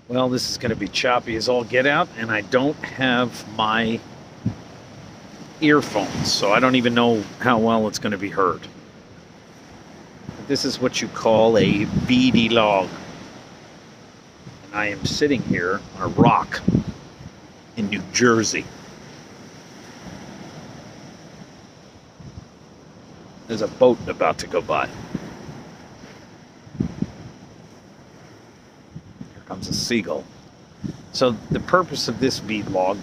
Well, this is going to be choppy as all get out, and I don't have my earphones, so I don't even know how well it's going to be heard. This is what you call a beady log. And I am sitting here on a rock in New Jersey. There's a boat about to go by. Here comes a seagull. So the purpose of this bead log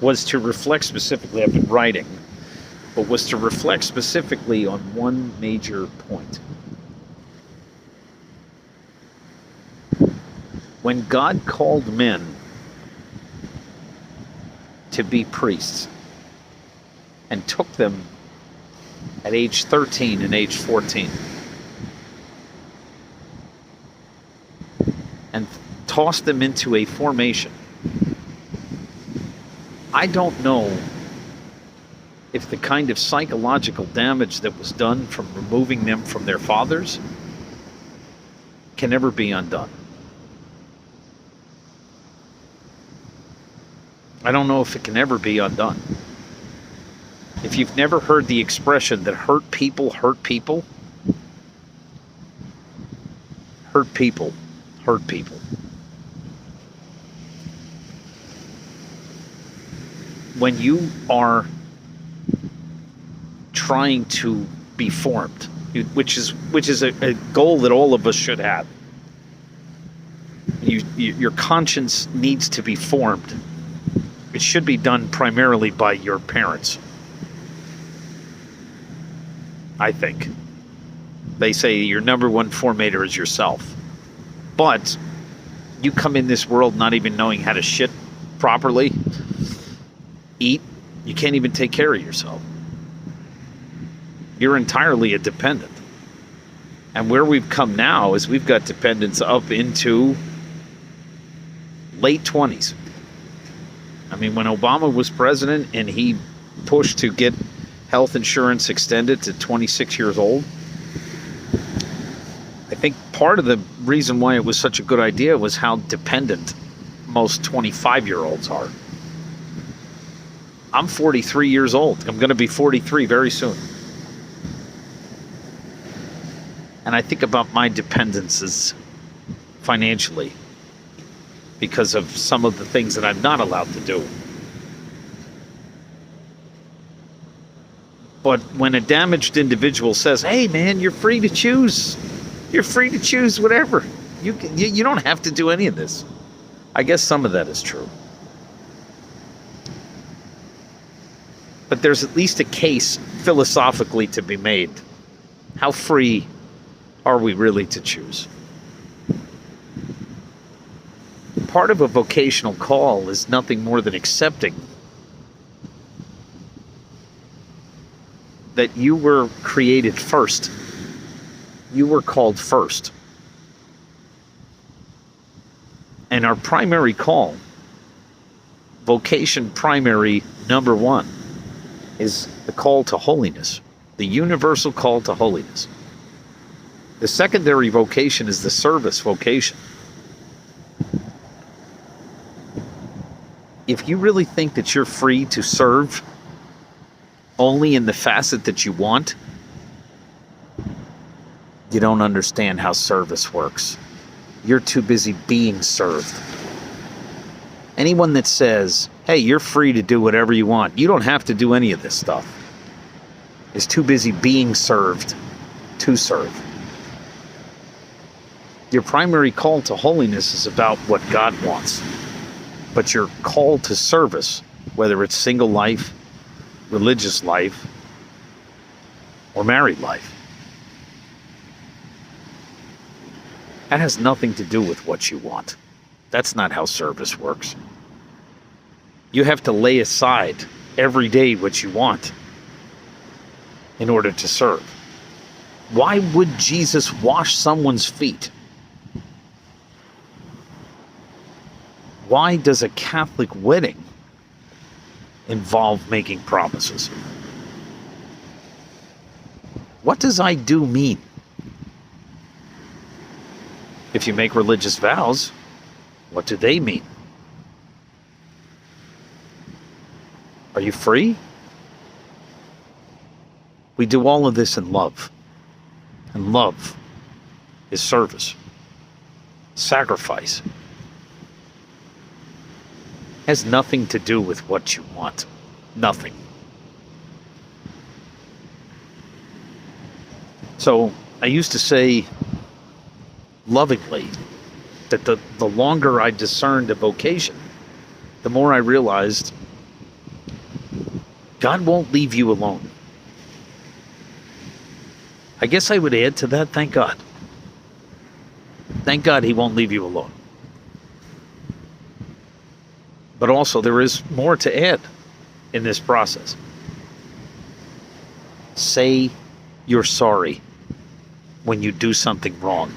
was to reflect specifically, I've been writing, but was to reflect specifically on one major point. When God called men to be priests and took them at age 13 and age 14 and tossed them into a formation, I don't know if the kind of psychological damage that was done from removing them from their fathers can ever be undone. I don't know if it can ever be undone. If you've never heard the expression that hurt people, hurt people, hurt people, hurt people. When you are trying to be formed, which is a goal that all of us should have. Your conscience needs to be formed. It should be done primarily by your parents, I think. They say your number one formator is yourself. But you come in this world not even knowing how to shit properly, eat, you can't even take care of yourself. You're entirely a dependent. And where we've come now is we've got dependents up into late 20s. I mean, when Obama was president and he pushed to get health insurance extended to 26 years old, I think part of the reason why it was such a good idea was how dependent most 25-year-olds are. I'm 43 years old. I'm going to be 43 very soon. And I think about my dependencies financially because of some of the things that I'm not allowed to do. But when a damaged individual says, hey man, you're free to choose. You're free to choose whatever. You don't have to do any of this. I guess some of that is true. But there's at least a case philosophically to be made. How free are we really to choose? Part of a vocational call is nothing more than accepting that you were created first. You were called first. And our primary call, vocation primary number one, is the call to holiness, the universal call to holiness. The secondary vocation is the service vocation. If you really think that you're free to serve only in the facet that you want, you don't understand how service works. You're too busy being served. Anyone that says, hey, you're free to do whatever you want, you don't have to do any of this stuff, is too busy being served to serve. Your primary call to holiness is about what God wants. But your call to service, whether it's single life, religious life, or married life, that has nothing to do with what you want. That's not how service works. You have to lay aside every day what you want in order to serve. Why would Jesus wash someone's feet? Why does a Catholic wedding involve making promises? What does I do mean? If you make religious vows, What do they mean? Are you free? We do all of this in love. And love is service, sacrifice. Has nothing to do with what you want. Nothing. So I used to say lovingly that the longer I discerned a vocation, the more I realized God won't leave you alone. I guess I would add to that, thank God. Thank God he won't leave you alone. But also there is more to add in this process. Say you're sorry when you do something wrong.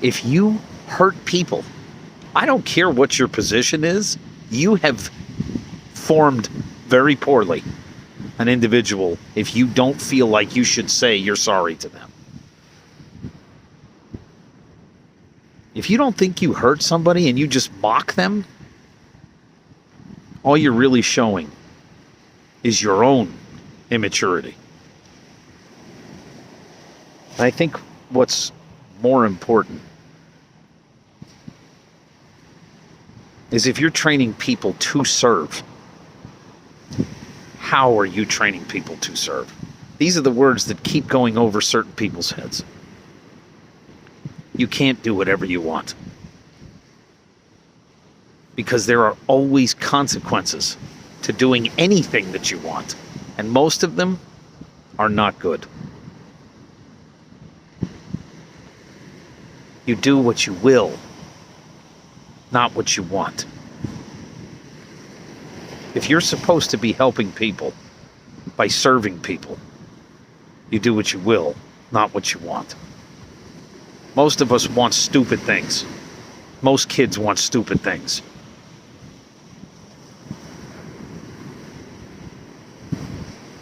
If you hurt people, I don't care what your position is, you have formed very poorly an individual if you don't feel like you should say you're sorry to them. If you don't think you hurt somebody and you just mock them, all you're really showing is your own immaturity. And I think what's more important is if you're training people to serve, how are you training people to serve? These are the words that keep going over certain people's heads. You can't do whatever you want. Because there are always consequences to doing anything that you want. And most of them are not good. You do what you will, not what you want. If you're supposed to be helping people by serving people, you do what you will, not what you want. Most of us want stupid things. Most kids want stupid things.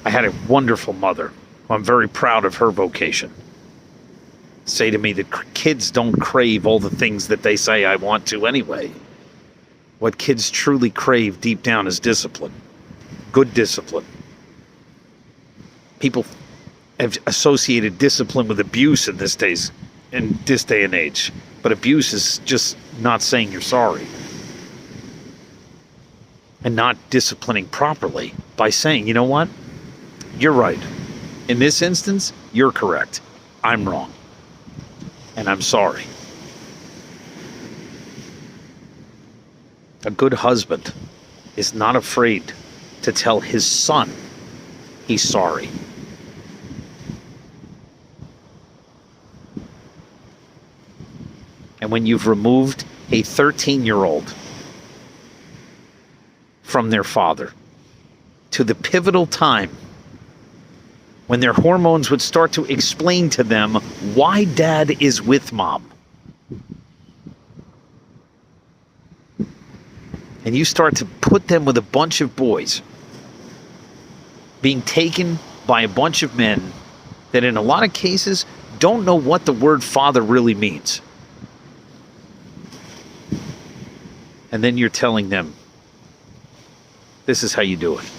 I had a wonderful mother. I'm very proud of her vocation. Say to me that kids don't crave all the things that they say I want to anyway. What kids truly crave deep down is discipline. Good discipline. People have associated discipline with abuse in this day and age. But abuse is just not saying you're sorry. And not disciplining properly by saying, you know what? You're right. In this instance, you're correct. I'm wrong. And I'm sorry. A good husband is not afraid to tell his son he's sorry. And when you've removed a 13-year-old from their father to the pivotal time when their hormones would start to explain to them why dad is with mom, and you start to put them with a bunch of boys being taken by a bunch of men that in a lot of cases don't know what the word father really means. And then you're telling them, this is how you do it.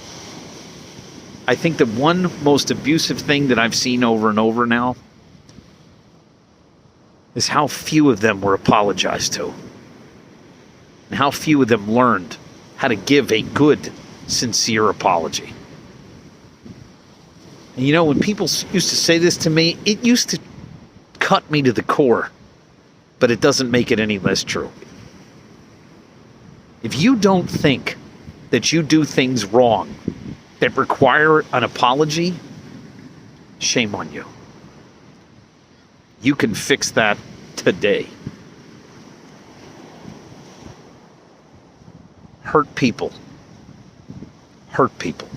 I think the one most abusive thing that I've seen over and over now is how few of them were apologized to. And how few of them learned how to give a good, sincere apology. And you know, when people used to say this to me, it used to cut me to the core. But it doesn't make it any less true. If you don't think that you do things wrong that require an apology, shame on you. You can fix that today. Hurt people. Hurt people.